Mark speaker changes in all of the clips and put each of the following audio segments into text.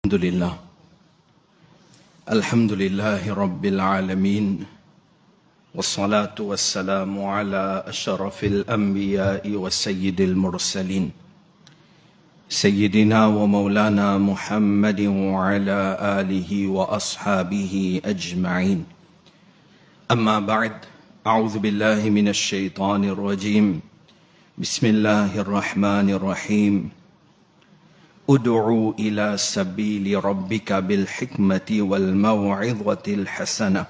Speaker 1: الحمد لله رب العالمين والصلاة والسلام على أشرف الأنبياء والسيد المرسلين سيدنا ومولانا محمد وعلى آله وأصحابه أجمعين أما بعد أعوذ بالله من الشيطان الرجيم بسم الله الرحمن الرحيم ادعوا إلى سبيل ربك بالحكمة والموعظة الحسنة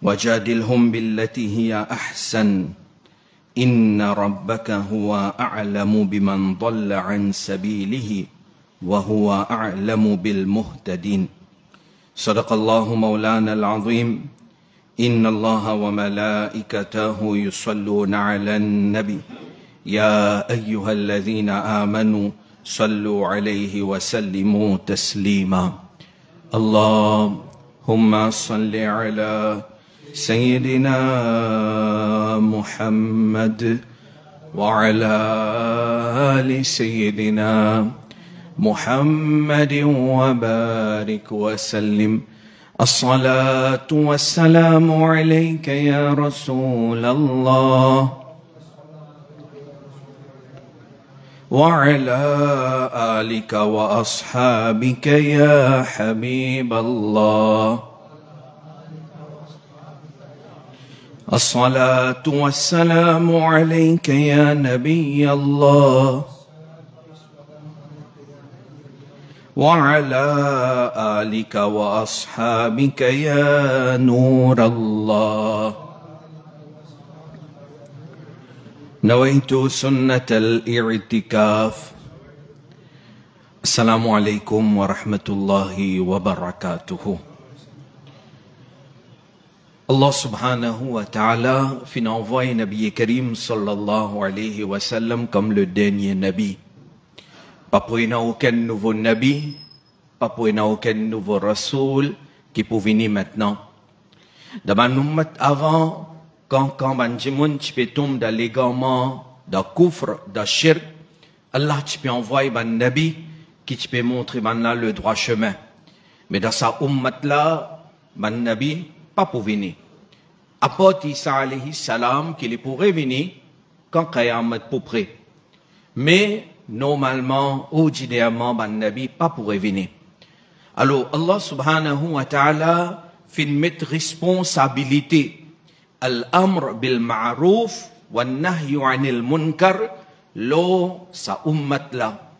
Speaker 1: وجادلهم بالتي هي أحسن إن ربك هو أعلم بمن ضل عن سبيله وهو أعلم بالمهتدين صدق الله مولانا العظيم إن الله وملائكته يصلون على النبي يا أيها الذين آمنوا صلوا عليه وسلموا تسليما اللهم صل على سيدنا محمد وعلى آل سيدنا محمد وبارك وسلم الصلاة والسلام عليك يا رسول الله وعلى آلك وأصحابك يا حبيب الله الصلاة والسلام عليك يا نبي الله وعلى آلك وأصحابك يا نور الله نويت سنة الاعتكاف السلام عليكم ورحمة الله وبركاته Allah subhanahu wa ta'ala fin envoyé Nabi Karim sallallahu alayhi wa sallam comme le dernier Nabi. Pas pour il n'y a aucun nouveau Nabi, pas pour il n'y a aucun nouveau Rasoul qui peut venir maintenant. Dans ma ummat avant, quand Banjimoun tu peux tomber dans l'égarement, dans le kufr, dans le shirk, Allah tu peux envoyer un Nabi qui tu peux montrer maintenant le droit chemin. Mais dans sa ummat là, un Nabi, pas pour venir. Apôtre Isa alayhi salam, qu'il est pour revenir quand Qayamat pour près. Mais, normalement, ordinairement, un Nabi, pas pour revenir. Alors, Allah subhanahu wa ta'ala fait mettre responsabilité. Al-amr bil ma'ruf wa nahyu anil munkar, lo sa ummat là.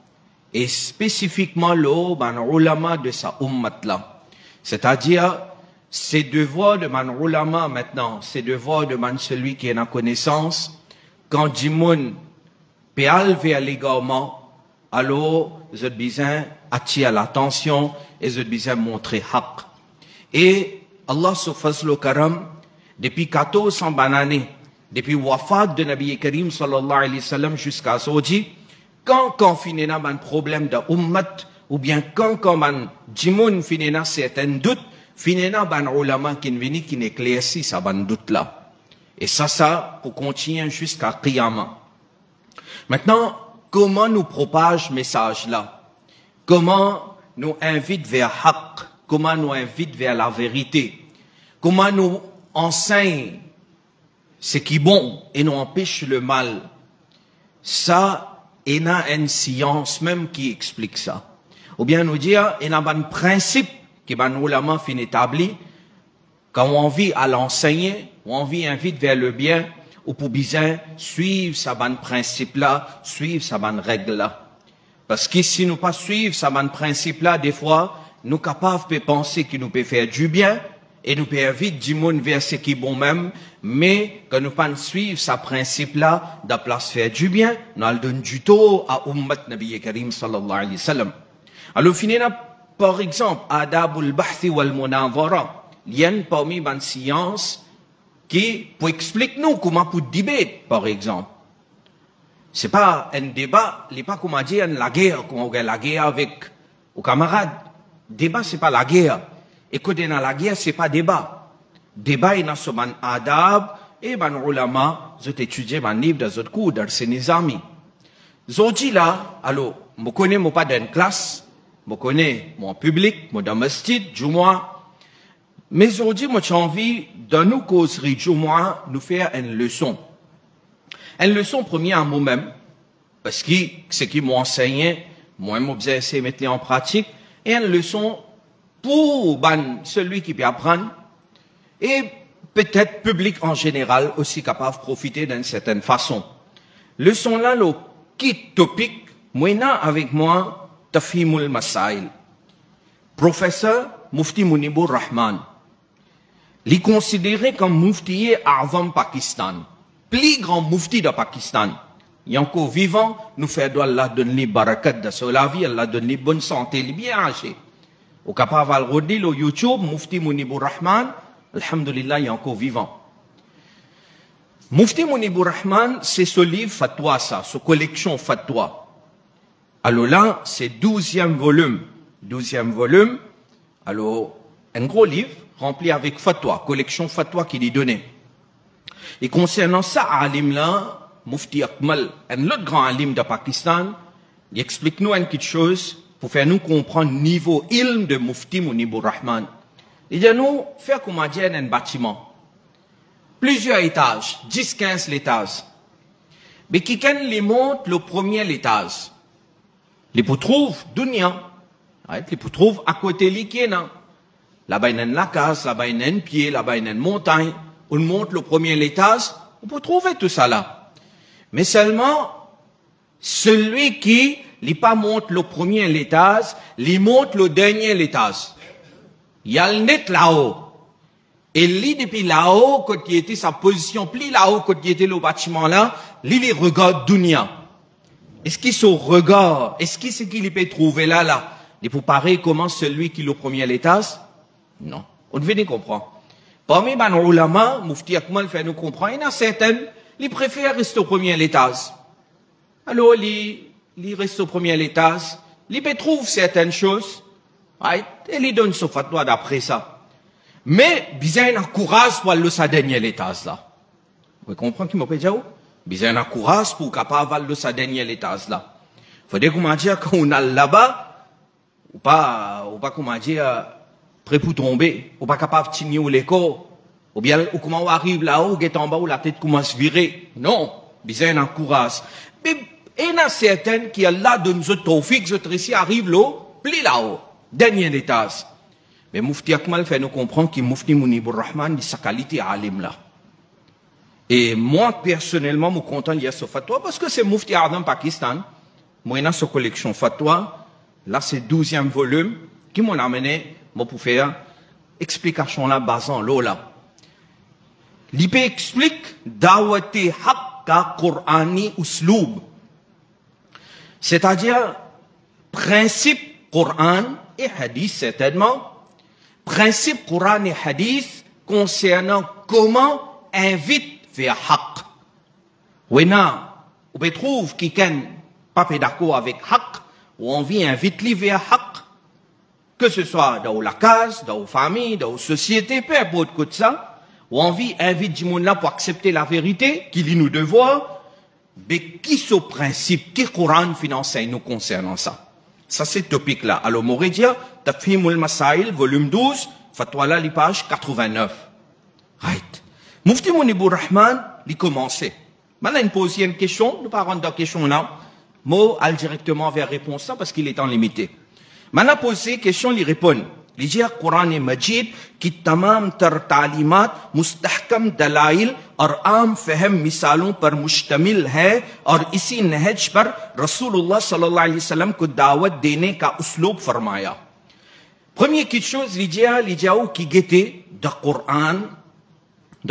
Speaker 1: Et spécifiquement, lo ban ulama de sa ummat là. C'est-à-dire, c'est devoir de man ulama maintenant, c'est devoir de man celui qui est en connaissance, quand Jimoun péal vers l'égarement, alors, je besoin attirer l'attention et je besoin montrer haq. Et Allah subhanahu wa karam, depuis 1400 années, depuis wafat de Nabi Karim sallallahu alayhi wa sallam jusqu'à aujourd'hui, quand finira un problème de ummat, ou bien quand man Jimoun finira certains doutes, finira ban ulama qui vient qui n'éclaircit ça ban doute là. Et ça pour continuer jusqu'à Qiyamah. Maintenant, comment nous propage message là? Comment nous invite vers haq? Comment nous invite vers la vérité? Comment nous enseigne ce qui est bon et nous empêche le mal? Ça, il y a une science même qui explique ça. Ou bien nous dire, il y a un principe qui ban ulama fin établi, quand on vit à l'enseigner, on vit invite vers le bien, ou pour bien suivre sa ban principe là, suivre sa ban règle là. Parce que si nous pas suivre sa ban principe là, des fois, nous capables de penser qu'il nous peut faire du bien, et nous peut inviter du monde vers ce qui est bon même, mais quand nous pas suivre sa principe là, de place faire du bien, nous allons donner du tort à Ummat Nabi Karim sallallahu alayhi wa sallam. Alors, finira par exemple, adabul bahthi wal munazara, il y a parmi les sciences qui pour expliquer nous comment pour débattre, par exemple. C'est pas un débat, il n'est pas comme dire la guerre, quand on regarde la guerre avec aux camarades. Débat, c'est pas la guerre. Écoutez, dans la guerre, c'est pas débat. Débat, il y a ce man adab, et ban ulama, j'ai étudié ban livre dans autres cours, dans ses amis. Zodi là, alors, je connais pas d'une classe, je connais mon public, mon domestique, Jumu'ah. Mais aujourd'hui, moi, j'ai envie, dans nos causeries Jumu'ah, nous faire une leçon. Une leçon première à moi-même, parce que ce qui m'a enseigné, moi, j'ai essayé de mettre en pratique, et une leçon pour celui qui peut apprendre, et peut-être public en général aussi capable de profiter d'une certaine façon. Leçon là, le kit topic, moi, avec moi, Tafhimul Masail. Professeur Mufti Munibur Rahman. Il est considéré comme Mufti A'zam Pakistan. Plus grand Mufti de Pakistan. Il est encore vivant, nous faisons Allah donner barakat de la vie, Allah donner bonne santé, il est bien âgé. Au capable de regarder le YouTube, Mufti Munibur Rahman, alhamdulillah, il est encore vivant. Mufti Munibur Rahman, c'est ce livre Fatwa, ça, ce collection Fatwa. Alors là, c'est 12e volume. 12e volume. Alors, un gros livre rempli avec Fatwa, collection Fatwa qu'il est donné. Et concernant ça, alim là, Mufti Akmal, un autre grand alim de Pakistan, il explique nous une petite chose pour faire nous comprendre le niveau ilm de Mufti Munibur Rahman. Il dit nous, faire comment dire un bâtiment. Plusieurs étages, 10-15 étages. Mais qui les monte le premier étage. Les pour trouver dunya. Les pour trouver à côté l'ikena. Là-bas, il y a la case, là-bas, il y a un pied, là-bas, il y a une montagne. On monte le premier étage, on peut trouver tout ça là. Mais seulement, celui qui n'est pas monte le premier étage, il monte le dernier étage. Il y a le net là-haut. Et lui, depuis là-haut, quand il était sa position, plus là-haut, quand il était le bâtiment là, lui, il regarde dunya. Est-ce qu'il se regarde? Est-ce qu'il peut trouver là? Il peut pareil comment celui qui est le premier étage? Non. On devait comprendre. Parmi les ulama, Mufti Akmal fait nous comprendre, il y en a certaines, ils préfèrent rester au premier étage. Alors, ils restent au premier étage, ils trouvent certaines choses, right? Et ils donnent ce fatwa d'après ça. Mais, bizarre, il y a un courage pour aller au dernier étage là. Vous comprenez qui m'a dit? Bizarre, il y a un courage pour capable aller au dernier étage là. Faut dire comment dire, quand on a là-bas, ou pas comment dire, prêt pour tomber, ou pas capable de tenir les corps, ou bien, ou comment on arrive là-haut, ou est en bas, où la tête commence à virer. Non, bizarre, il y a un courage. Mais, il y en a certaines qui, là, de nous tawfiq, je arrive là, plus là-haut, dernier étage. Mais Mufti Akmal fait nous comprendre que Mufti Munibur Rahman dit sa qualité à alim là. Et moi, personnellement, je suis content de lire ce fatwa parce que c'est Mufti A'zam Pakistan. Moi, dans ce collection fatwa, là, c'est 12e volume qui m'ont amené, moi, pour faire explication là, basant l'eau là. L'IP explique Dawati Haqqa Qur'ani Usloub. C'est-à-dire, principe Qur'an et hadith, certainement. Principe Qur'an et hadith concernant comment invite vers haqq. Ouena, on peut trouver quelqu'un pas d'accord avec haqq, ou on vient inviter vers haqq, que ce soit dans la case, dans la famille, dans la société, peu importe que ça, ou on vient inviter du monde là pour accepter la vérité, qu'il est nos devoirs, mais qui ce principe, qui Qur'an finance nous concernant ça? Ça, c'est le topic là. Alors, Mouredia, Tafhimul Masail, volume 12, Fatwa là, page 89. Right. Mufti Munibur Rahman, il commençait. Maintenant, il pose une question, nous pas rendre la question là. Moi, aller directement vers réponse là, parce qu'il est en limité. Maintenant, poser une question, il répond. Il dit, Qur'an et Majid, qui tamam tar ta'limat, mustahkam dalail, और आम फहम मिसालों पर मुश्तमिल है और इसी नहज पर रसूलुल्लाह सल्लल्लाहु अलैहि वसल्लम को दावत देने का उसलूब फरमाया. Première petite chose, l'idéal qui guettait de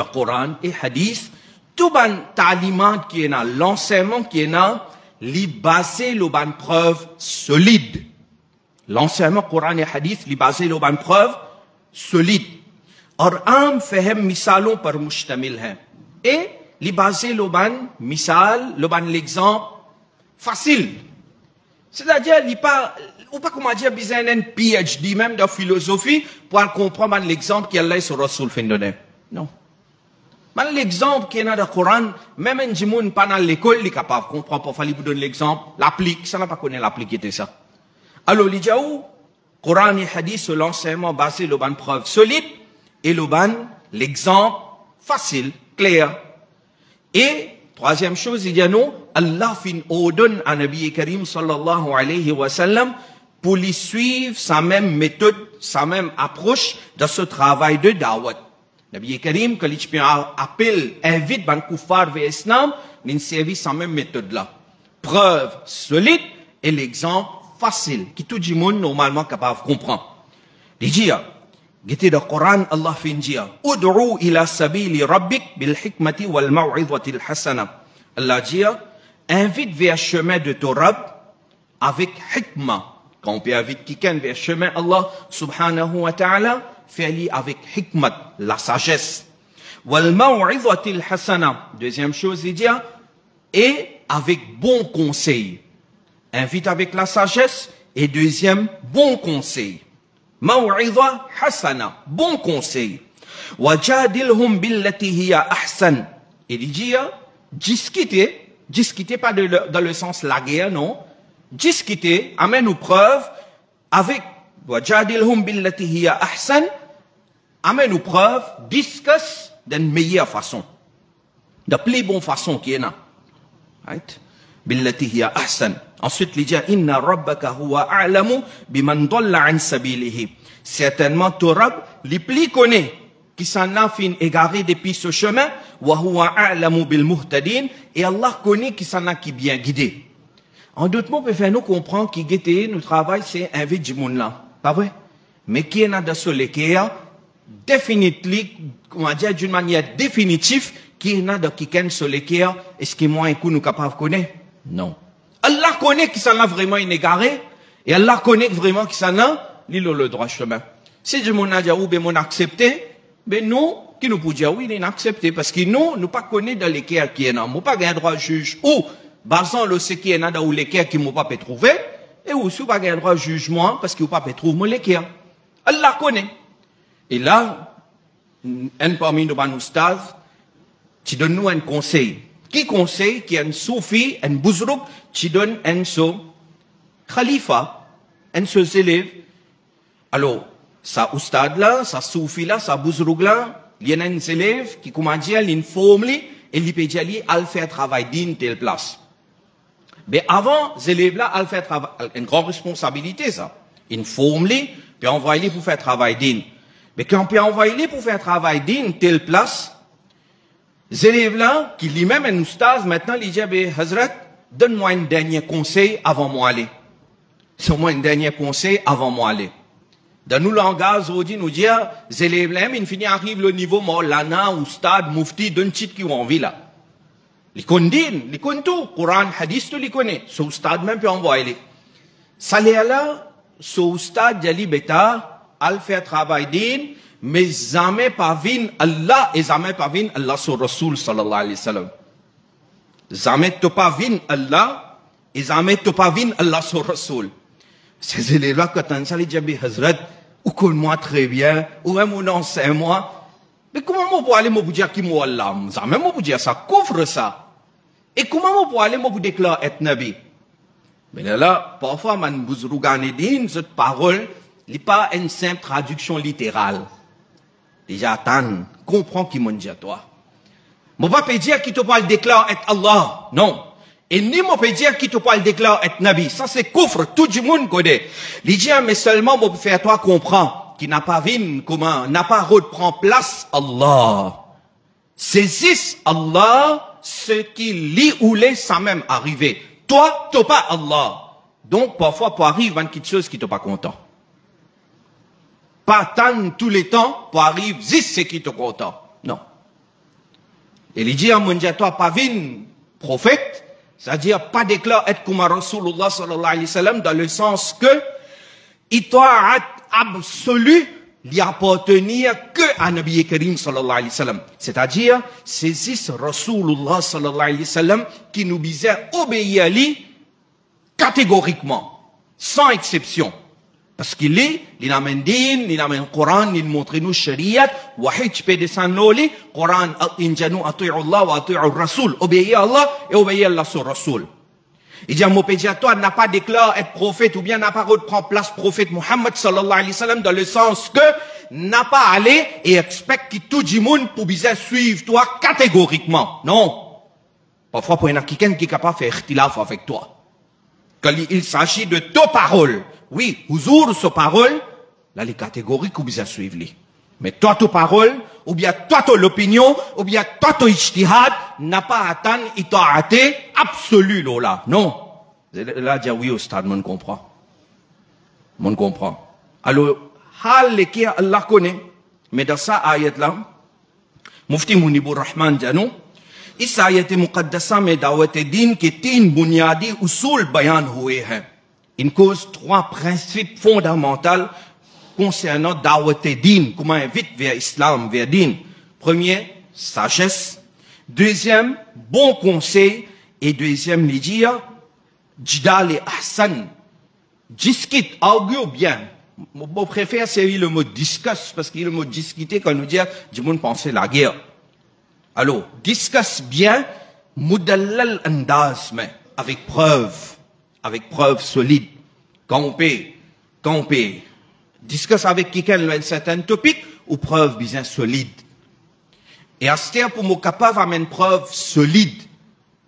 Speaker 1: Coran et Hadith, tout ban ta'limat qui est là, l'enseignement qui est là, li basé le ban preuve solide. L'enseignement Coran et Hadith li basé le ban preuve solide. और आम फहम मिसालों पर मुश्तमिल है. Et li basé le ban misal, le ban l'exemple facile. C'est-à-dire, il pas, ou pas comment dire, besoin d'un PhD même de philosophie pour comprendre l'exemple qui est sur Rasul fin donné. Non. Man l'exemple qui est dans le Coran, même un jimoun pas dans l'école, il est capable de comprendre, pour faire donner l'exemple, l'applique, ça n'a pas connu l'applique, était ça. Alors, l'idjaou, Coran et Hadith, l'enseignement basé sur une preuve solide et l'exemple facile, clair. Et, troisième chose, il dit non, Allah fin ordonne à Nabi Karim sallallahu alayhi wa sallam pour lui suivre sa même méthode, sa même approche dans ce travail de da'wat. Nabi Karim, quand il appelle, invite ban koufar vers l'islam, il servi sa même méthode là. Preuve solide et l'exemple facile, qui tout le monde normalement capable de comprendre. Il dit, dans le Coran, Allah fait dire, Ud'u ila sabili rabbik bil hikmati wal maw'idhati al hasana. Allah dit, invite vers le chemin de ton Rabb avec hikmah. Quand on peut inviter quelqu'un vers le chemin Allah subhanahu wa ta'ala, fais-le avec hikmat, la sagesse. Wal maw'idhati al hasana. Deuxième chose, il dit, et avec bon conseil. Invite avec la sagesse et deuxième, bon conseil. Maw'idha hasana, bon conseil. Wajadilhum billati hiya ahsan. Il dit, discuter pas dans le sens la guerre, non. Discuter, amène nos preuves avec wajadilhum billati hiya ahsan, amène nos preuves, discuss d'une meilleure façon. De plus bonne façon qu'il y en a. Right? Billati hiya ahsan. Ensuite, il dit, inna rabbaka huwa a'lamu biman dalla an sabilihi. Certainement, ton Rabb, les plus connaît, qui s'en a fin égaré depuis ce chemin, wa huwa a'lamu bil muhtadin, et Allah connaît qui s'en a qui bien guidé. En d'autres mots, peut faire nous comprendre qui guette, nous travail, c'est un vide du monde là. Pas vrai? Mais qui est dans ce l'équerre, définitivement, comment dire, d'une manière définitive, qui est dans quelqu'un sur l'équerre, est-ce que moi, un coup, nous capables de connaître? Non. Allah connaît qui s'en a vraiment inégaré, et Allah connaît vraiment qui s'en a, l'île le droit chemin. Si je m'en a dit, ou bien m'en accepté, ben nous, qui nous peut dire, oui, il est accepté, parce que nous pas connaît dans l'équerre qui est là, nous pas gagné droit juge, ou, basant le ce qui est là, dans l'équerre qui m'ont pas pu trouver, et aussi pas gagné droit jugement, parce qu'il n'a pas pu trouver mon l'équerre. Allah connaît. Et là, un parmi nos banoustaves, tu donnes nous un conseil. Qui conseille, qui est un soufi, un bouzrouk, tu donnes un khalifa, un élève. Alors, ça oustad là, ça soufi là, ça bouzrouk là, il y a un élève qui, comment dire, il informe lui, et il peut dire lui, à faire travail d'une telle place. Mais avant, les élèves là, à faire travail, une grande responsabilité ça. Il informe lui, puis envoyer lui pour faire travail d'une. Mais quand on peut envoyer lui pour faire travail d'une telle place, les élèves là, qui lui-même un oustaz, maintenant, il dit, Hazrat, donne-moi un dernier conseil avant moi aller. Donne-moi un dernier conseil avant moi aller. Dans nos langages, on dit, nous dit, les élèves là, ils finissent arrivent le niveau Maulana, oustad, mufti, d'un titre qui ont envie là. Ils connaissent, ils connaissent tout. Coran, hadith, tout, ils connaissent. Ce oustad même peut envoyer. Ça là, ce oustad, il dit, bêta, al faire travail din, mais jamais pas vin Allah et jamais pas vin Allah sur Rasul sallallahu alayhi wa sallam. Jamais te pas vin Allah et jamais te pas vin Allah sur Rasul. Ces élèves-là, quand on s'est dit, Hazrat, ou connais-moi très bien, ou même on enseigne-moi. Mais comment moi pour aller, moi pour dire qui moi Allah? Jamais moi pour dire ça, couvre ça. Et comment moi pour aller, moi pour déclarer être Nabi? Mais là, parfois, man bouzrougane din, cette parole, n'est pas une simple traduction littérale. Déjà, attends, comprends qui m'ont dit à toi. Moi, pas peut dire qui te parle déclare être Allah. Non. Et ni moi peut dire qui te parle déclare être Nabi. Ça, c'est coufre. Tout le monde connaît. Il dit, mais seulement, moi, pour faire toi comprendre, qui n'a pas vu comment, n'a pas reprend place Allah. Saisisse Allah, ce qui lit ou l'est, ça même arriver. Toi, t'as pas Allah. Donc, parfois, pour arriver à une petite chose qui t'es pas content. Pas attendre tous les temps pour arriver, juste ce qui te content. Non. Et il dit, à toi, pas vin prophète, c'est-à-dire pas déclare être comme Rasulullah sallallahu alayhi wa sallam, dans le sens que, itaat absolu, lui appartenir que à Nabi Karim sallallahu alayhi wa sallam. C'est-à-dire, saisisse Rasulullah sallallahu alayhi wa sallam, qui nous disait obéir à lui, catégoriquement, sans exception. Parce qu'il est, il amène din, il amène Coran, il montre nous shariat, wahid peut descendre l'oli, Coran, injanu ati'u Allah wa ati'u Rasul, obéir à Allah et obéir à Allah sur Rasul. Il dit à mon pédiatre, toi, n'a pas déclaré être prophète ou bien n'a pas reprendre place prophète Muhammad sallallahu alayhi wa sallam dans le sens que n'a pas allé et expecte que tout le monde puisse suivre toi catégoriquement. Non. Parfois, pour un quelqu'un qui est capable de faire ikhtilaf avec toi. Quand il s'agit de ta parole. Oui, huzur, sa parole, là, les catégories que vous suivre. Mais toi, ta parole, ou bien toi, l'opinion, ou bien toi, ton ijtihad, n'a pas atteint ita'até absolu, là. Non. Là, dire oui au stade, on comprend. On comprend. Alors, hal qui Allah connaît, mais dans ça, ayat-là, Mufti Munibur Rahman Janou, इस आयत मुकद्दसा में दावत दीन के 3 बुनियादी उसूल बयान हुए हैं. Il cause 3 principes fondamentaux concernant Dawat Din, comment invite vers l'islam, vers Din. Premier, sagesse. Deuxième, bon conseil. Et deuxième, les dire, Jidal et Ahsan. Discute, augure bien. Mon préfère, c'est le mot discuss, parce qu'il y a le mot discuter quand nous dit, du monde penser la guerre. Alors, discuss bien, mudallal andaz, mais avec preuve solide. Quand on peut discuss avec quelqu'un un certain topic, ou preuve bien solide. Et à ce terme, pour moi capable d'amener une preuve solide,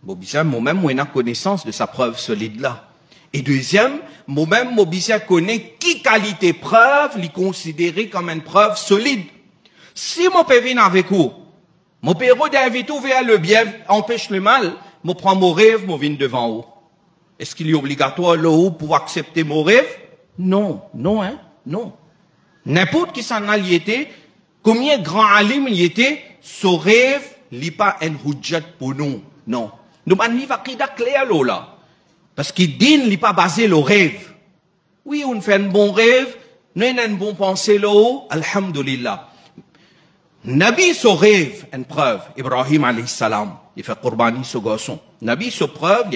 Speaker 1: bien, moi-même, moi, j'ai connaissance de sa preuve solide là. Et deuxième, moi-même, moi, bien, connais qui qualité preuve, l'y considérer comme une preuve solide. Si moi, peux venir avec vous, mon père d'inviter vers le bien empêche le mal, moi prends mon rêve, moi viens devant vous. Est-ce qu'il est obligatoire là pour accepter mon rêve? Non, non, hein, non. N'importe qui s'en a lié, combien grand alim il était, son rêve, il n'est pas un hujjat pour nous. Non. Nous avons une aqida claire là. Parce qu'il dit, il n'est pas basé le rêve. Oui, on fait un bon rêve, nous avons une bonne pensée là, alhamdulillah. Nabi se rêve une preuve, Ibrahim alayhi salam, il fait qurbani ce garçon. Nabi se preuve,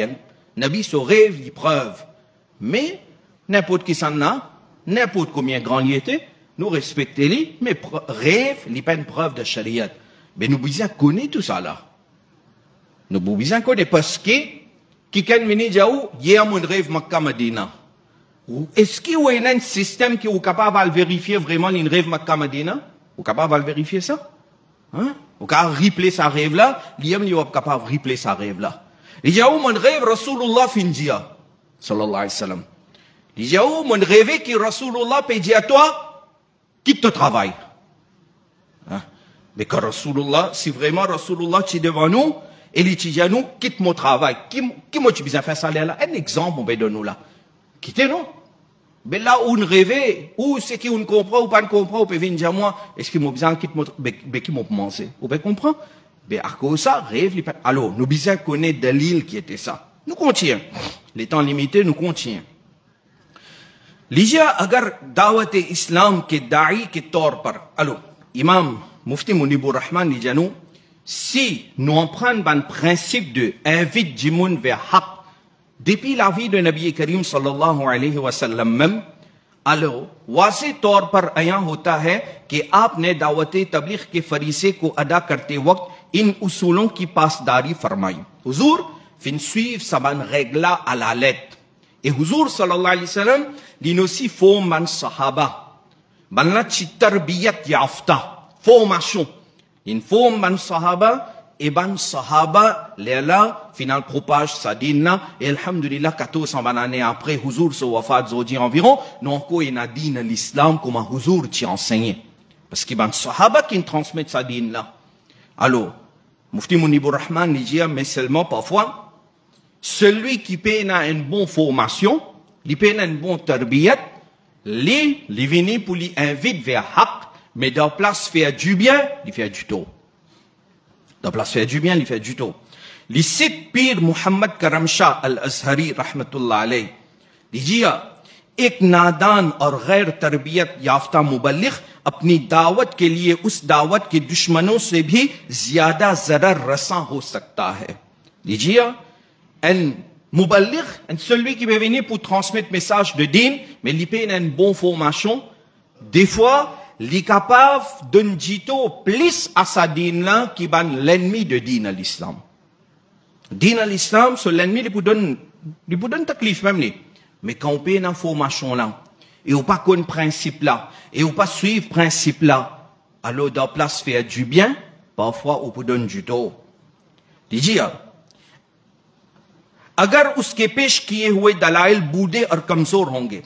Speaker 1: Nabi se rêve, il preuve. Mais, n'importe qui s'en a, n'importe combien grand il était, nous respectons lui, mais rêve, il n'est pas une preuve de shariat. Mais nous devons connaître tout ça là. Nous devons connaître parce que, quelqu'un me dit, il y a mon rêve Makkah Medina. Est-ce qu'il y a un système qui est capable de vérifier vraiment le rêve Makkah Medina? Vous êtes capable de vérifier ça? Hein? Vous êtes capable de replayer sa rêve là? L'IM n'est pas capable de replayer sa rêve là. Il y a où mon rêve Rasulullah findia? Sallallahu alayhi wa sallam. Il y a où mon rêve qui Rasulullah peut dire à toi? Quitte ton travail. Hein? Mais quand Rasulullah, si vraiment Rasulullah est devant nous, et il dit à nous, quitte mon travail. Qui m'a besoin de faire ça là? Un exemple, on va donner nous là. Quittez nous. Mais là où on rêve, où c'est qu'on comprend ou pas ne comprend, on peut venir dire moi, est-ce qu'il m'a besoin de quitter mon, qui m'a pensé? Vous pouvez comprendre? Mais à cause de ça, rêve, alors, nous besoin connaître de l'île qui était ça. Nous contient. Les temps limités, nous contient. L'ija agar dawat islam ke da'i ke tord par. Alors, imam Mufti Munibur Rahman dit nous, si nous en prenons un principe de invite du monde vers haq, depuis la vie de Nabi Karim sallallahu alayhi wa sallam même, alors, वासे तौर पर आया होता है कि आपने दावत तबलीग के फरीसे को अदा करते वक्त इन उसूलों की पासदारी फरमाई. हुजूर fin suivre sa ban règle à la lettre. Et Huzour sallallahu alayhi wa sallam, il aussi forme ban sahaba. Ban la ci tarbiyat yafta. Formation. Il forme ban sahaba. Et ban sahaba, là, final propage sa dîne et alhamdulillah, 1400 années après, Huzour se wafat zodi environ, non encore il a dit l'islam comme Huzour t'y enseigné. Parce que ban sahaba qui transmet sa dîne là. Alors, Mufti Munibur Rahman dit, mais seulement parfois, celui qui paie une bonne formation, il paie une bonne tarbiyat, il vient pour lui inviter vers haq, mais dans place faire du bien, il fait du tort. Dans place faire du bien, il fait du tort. Il cite Pir Muhammad Karam Shah al-Azhari, rahmatullah alayh, il dit, एक नादान और गैर तरबियत याफ्ता मुबल्लिग अपनी दावत के लिए उस दावत के दुश्मनों से भी ज्यादा जरर रसा हो सकता है. लीजिए, un muballigh, celui qui veut venir pour transmettre message de din, mais il paye une bonne formation, des fois, il est capable d'un dito plus à sa din là qui ban l'ennemi de din à l'islam. Din à l'islam, c'est l'ennemi qui pour donner il vous donne taklif même ni. Mais quand on paye une information là, et on pas connaît principe là, et on pas suivre principe là, alors dans place faire du bien, parfois on vous donne du tort. Dit अगर उसके पेश किए हुए दलाइल बूढ़े और कमजोर होंगे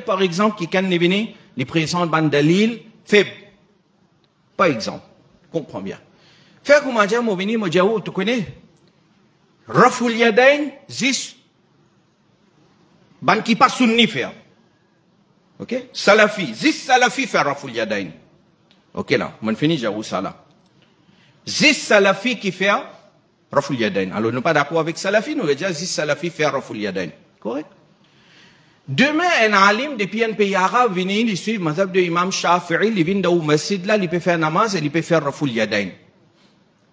Speaker 1: par exemple quelqu'un n'est venu les présente ban dalil faible par exemple comprends bien faire comment dire mon venu mo jaou tu connais raful yadain zis ban qui pas sunni faire ok salafi zis salafi faire raful yadain ok là on finit jaou ça là zis salafi qui fait Raful Yadain. Alors, nous ne sommes pas d'accord avec Salafi, nous avons déjà dit Salafi fait Raful Yadain. Correct? Demain, un alim depuis un pays arabe vient, il suit le mazhab de Imam Shafi'i, il vient dans le masjid là, il peut faire namaz et il peut faire Raful Yadain.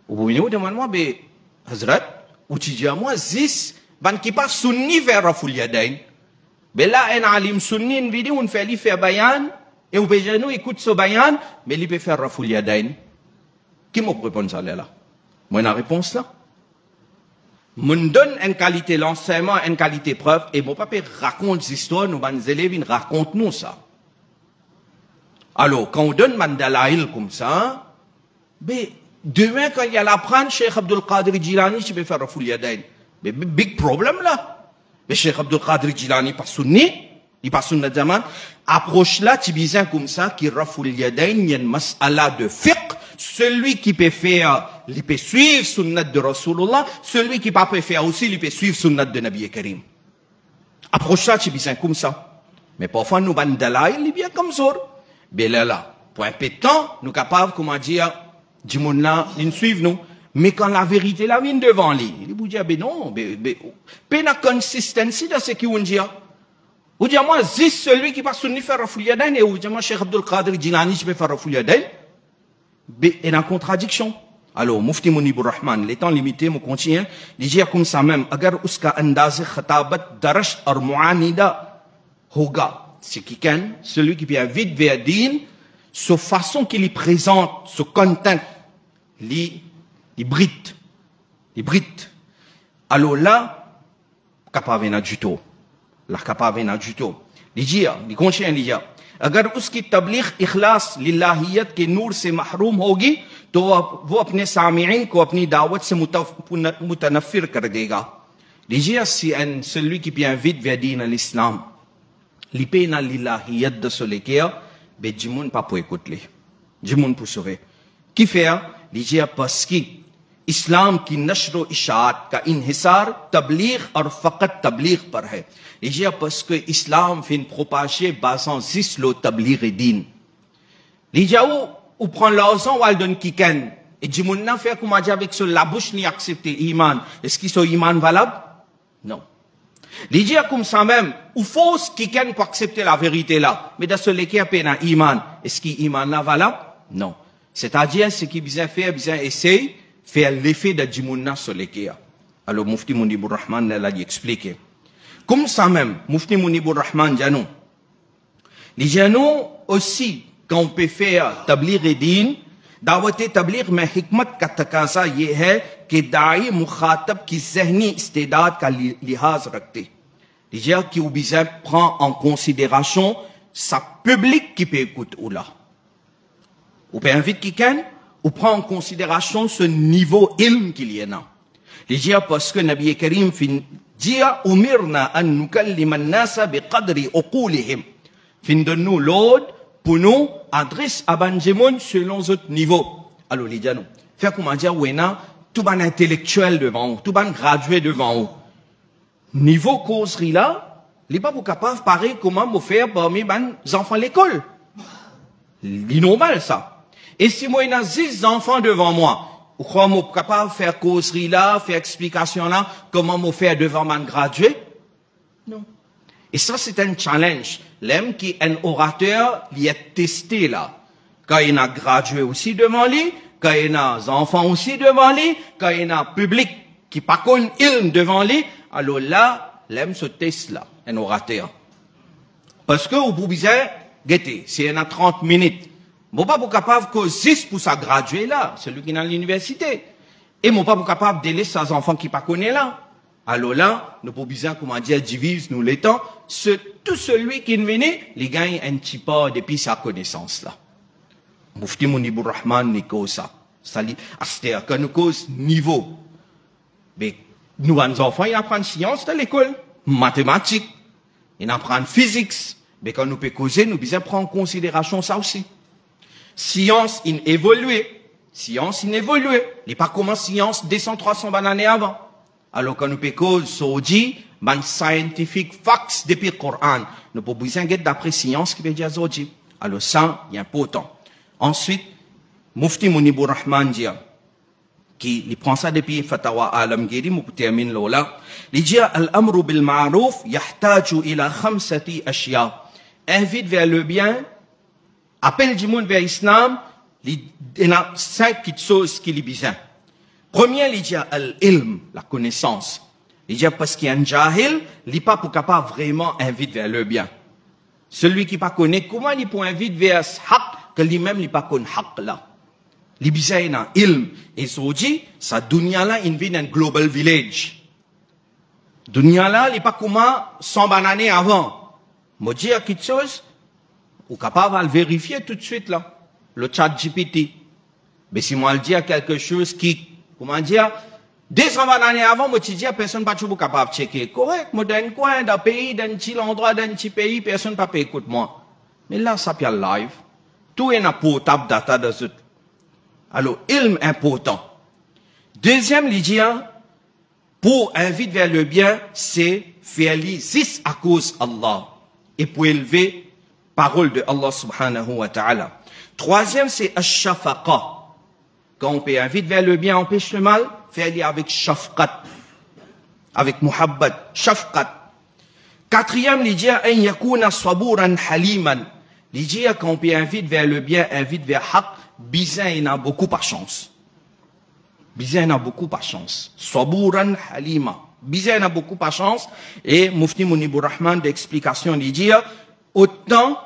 Speaker 1: Vous venez demandez-moi, mais, Hazrat, ou tu dis à moi, zis, ban qui pas sunni faire Raful Yadain. Mais là, un alim sunni, une vidéo, on fait, il fait bayan, et on peut nous écoute ce bayan, mais il peut faire Raful Yadain. Qui m'a répondu ça là? Moi, la réponse là? Me donne une qualité l'enseignement, une qualité preuve, et mon papa raconte des histoires, nous, les élèves, racontent nous ça. Alors, quand on donne mandalaïl comme ça, ben, demain, quand il y a l'apprendre, Cheikh Abdul Qadir Jilani, je vais faire Raful Yadain. Mais, big problème là. Mais Cheikh Abdul Qadir Jilani, pas sunni, il pas sunni de zaman, approche là, tu bizarre comme ça, qui Raful Yadain, il y a une mas'ala de fiqh, celui qui peut faire, il peut suivre sunnat de Rasulullah, celui qui peut faire aussi, il peut suivre sunnat de Nabi Karim. Approche ça, tu bien comme ça. Mais parfois, nous, bandalaï, il est bien comme ça. Mais là, pour un peu de temps, nous sommes capables, comment dire, du monde là, ils nous suivent, nous. Mais quand la vérité là vient devant lui, il vous dit, ben non, ben la consistency de ce qu'il dit. Vous dites, moi, c'est celui qui passe sunni faire Raful Yadain, et vous dites, moi, Cheikh Abdul Qadir Jilani, je vais faire Raful Yadain. Il y a une contradiction. Alors, Mufti Munibur Rahman, les temps limités, me continue, il dit comme ça même, agar uska andaz khatabat darash ar mu'anida hoga. C'est quelqu'un, celui qui vient vite vers din, sa façon qu'il y présente, ce content, les brites. Alors là, capable n'a du tout. La capable n'a du tout. Il dit, il continue, il dit, अगर उसकी तबलीग इखलास लिल्लाहियत के नूर से महरूम होगी तो वो अपने सामीन को अपनी दावत से मुतनफिर कर देगा लीजिए celui qui invite vers din l'islam l'ipena lillahiyat de se lequer be jimoun pas pour écouter jimoun pour sauver qui fait लीजिए parce que इस्लाम की नश्र व इशाअत का इन्हिसार तबलीग और फकत तबलीग पर है लीजिए parce que इस्लाम fin propagé basant zis lo tabligh din लीजिए ou prend l'argent ou al donne kiken et dit mon n'a fait comment dire avec ce la bouche ni accepter iman est-ce qu'il soit iman valable non लीजिए comme ça même ou fausse kiken pour accepter la vérité là mais dans ce qui a peine iman est-ce qu'il iman là valable non c'est-à-dire ce qui bien fait bien essayer faire l'effet de Jimouna sur les kia. Alors, Mufti Munibur Rahman l'a expliqué. Comme ça même, Mufti Munibur Rahman dit non. Les gens aussi, quand on peut faire tablir et din, dawate tablir, mais hikmat ka taqaza ye hai que da'i mukhatab ki zehni istidad ka lihaz rakhte. Les gens qui obligent prend en considération sa public qui peut écouter ou là. Ou peut inviter quelqu'un ou prend en considération ce niveau ilm qu'il y en a. Les gens parce que Nabi Karim fin dit umirna an nukallima an-nasa biqadri uqulihim. Fin de nous l'ordre pour nous adresse à Banjemon selon notre niveau. Alors les gens faire comment dire ouena tout ban intellectuel devant vous, tout ban gradué devant vous. Niveau causerie là, les pas capable pareil comment me faire parmi ban enfants l'école. C'est normal ça. Et si moi, il y a 6 enfants devant moi, comment je suis capable de faire causerie là, faire explication là, comment je faire devant mon gradué? Non. Et ça, c'est un challenge. L'homme qui est un orateur, il est testé là. Quand il y a un gradué aussi devant lui, quand il y a des enfants aussi devant lui, quand il y a un public qui pas connu il devant lui, alors là, l'homme se teste là, un orateur. Parce que vous pouvez guetter, s'il y en a 30 minutes, mon pas capable que 6 pour sa gradué là, celui qui est dans l'université. Et mon pas capable de laisser ses enfants qui pas connaissent là. Alors là, nous pouvons bien, comment dire, divise nous les temps. Tout celui qui venait, il gagne un petit peu depuis sa connaissance là. Mufti Munibur Rahman n'est que ça. C'est-à-dire que nous cause niveau. Mais nous, les enfants, ils apprennent science dans l'école, mathématiques, ils apprennent physique. Mais quand nous pouvons causer, nous devons prendre en considération ça aussi. Science, il évolue. Science, il évolue. Il n'est pas comme science 200-300 années avant. Alors quand nous pouvons causer, ça dit, man scientific facts depuis le Coran. Nous pouvons besoin d'après science qui veut dire ça. Alors ça, il est important. Ensuite, Mufti Munibur Rahman dit, qui prend ça depuis Fatawa Alamgiri, nous termine là. Il dit, Al-amru bil ma'ruf, yahtaju ila khamsati ashya. Invite vers le bien, appelle du monde vers l'islam, il y a 5 petites choses qui lui besoin. Premier, il dit al-ilm, la connaissance. Il dit parce qu'il y a un jahil, il n'est pas pour capable vraiment inviter vers le bien. Celui qui ne connaît comment il peut inviter vers ce haq, que lui-même il pas connaît haq là. Il besoin d'un ilm. Et ça dit, sa dunya là, il vit dans un global village. Dunya là, il n'est pas comment 100 années avant. Moi dire quelque chose, ou capable de le vérifier tout de suite là. Le chat GPT. Mais si moi le dis quelque chose qui, comment dire, 200 années avant, moi je dis personne n'est pas toujours capable de checker. Correct, moi dans un coin, dans un pays, dans un petit endroit, dans un petit pays, personne ne peut pas écouter moi. Mais là, ça peut live. Tout est un portable data de ce. Alors, ilm important. Deuxième, il dit, pour inviter vers le bien, c'est faire l'existe à cause d'Allah. Et pour élever parole de Allah subhanahu wa ta'ala. Troisième, c'est ash-shafaqa. Quand on peut inviter vers le bien, on empêche le mal, faire avec shafqat. Avec muhabbat, shafqat. Quatrième, il dit, an yakuna saburan haliman. Il dit, quand on peut inviter vers le bien, invite vers haq, bizarre, il a beaucoup par chance. Bizarre, il a beaucoup par chance. Saburan halima. Bizarre, il a beaucoup par chance. Et Mufti Munibur Rahman d'explication, il dit, autant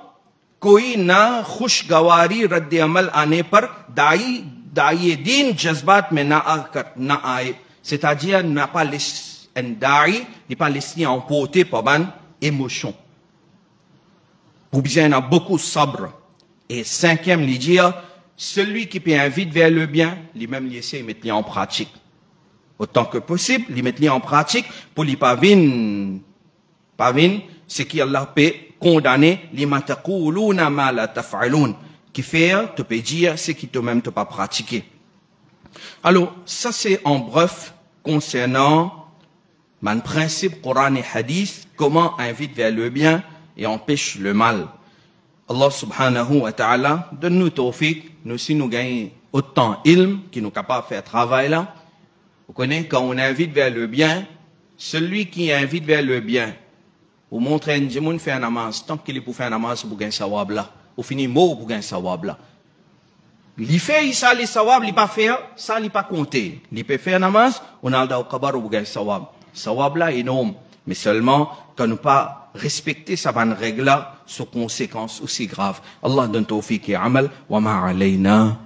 Speaker 1: कोई ना खुशगवारी रद्द अमल आने पर दाई दीन जज्बात में ना आए c'est-à-dire n'a pas un da'i n'est pas laissé emporter par une émotion. Ou bien il y a beaucoup de sabre. Et cinquième, il dit celui qui peut inviter vers le bien, lui-même il essaie de mettre en pratique autant que possible, il met en pratique pour lui pas venir ce qui Allah peut condamner lima taquluna ma la taf'alun qui fait te peut dire ce qui toi-même te pas pratiquer. Alors ça c'est en bref concernant mon principe Coran et Hadith, comment invite vers le bien et empêche le mal. Allah subhanahu wa ta'ala donne-nous tawfiq, nous si nous gagnons autant ilm qui nous capable de faire travail là. Vous connaissez quand on invite vers le bien, celui qui invite vers le bien ou montre un monde faire un namaz, tant qu'il est pour faire un namaz pour gagner sawab là, ou finir mort pour gagner sawab là. Il fait ça, les sawab, il pas faire, ça il pas compter. Il peut faire un namaz, on a le droit au kabar pour gagner sawab. Sawab là énorme, mais seulement quand nous pas respecter sa bonne règle là, sous conséquences aussi graves. Allah donne tawfiq et amal, wa ma alayna.